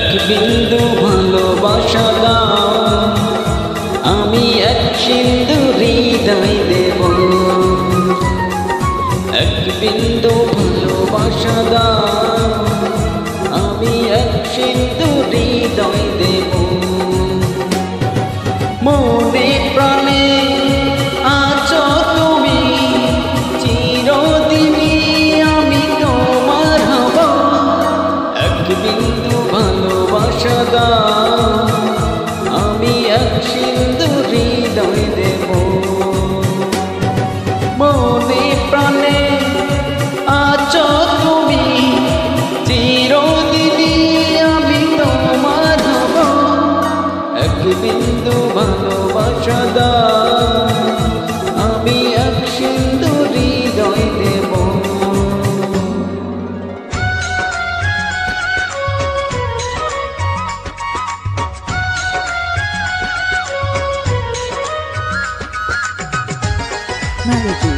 এক বিন্দু ভালোবাসা দাও, আমি এক সিন্ধু হৃদয় দেব। এক বিন্দু ভালোবাসা দাও, আমি এক সিন্ধু হৃদয় দেব। মনে প্রাণে আছো তুমি, চিরদিনই আমি তোমার হব। এক বিন্দু ভালোবাসা দাও, আমি এক সিন্ধু হৃদয় দেব। মনে প্রাণে আছো তুমি, চিরদিনই আমি তোমার হব। এক বিন্দু ভালোবাসা দাও, আমি এক সিন্ধু হৃদয় দেব। Melody.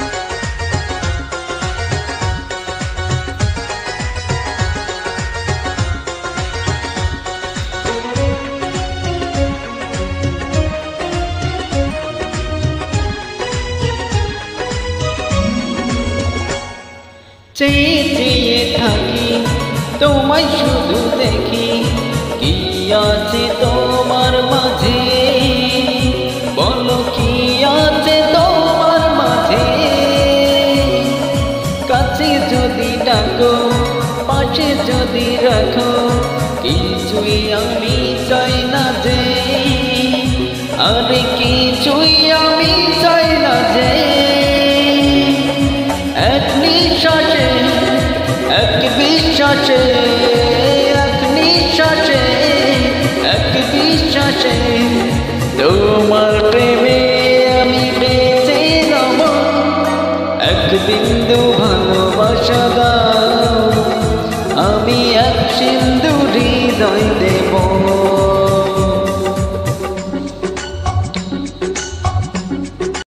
চেয়ে চেয়ে থাকি তোমায় শুধু দেখি, কি আছে তোমার মাঝে, বলো কি আছে তোমার মাঝে। কাছে যদি ডাকো, পাশে যদি রাখো, কিছুই আমি চাই না যে, আরে কিছুই আমি চাই না যে। এক নিঃশ্বাসে, এক বিশ্বাসে, এক নিঃশ্বাসে, এক বিশ্বাসে, তোমার প্রেমে আমি বেঁচে রব। এক বিন্দু ভালো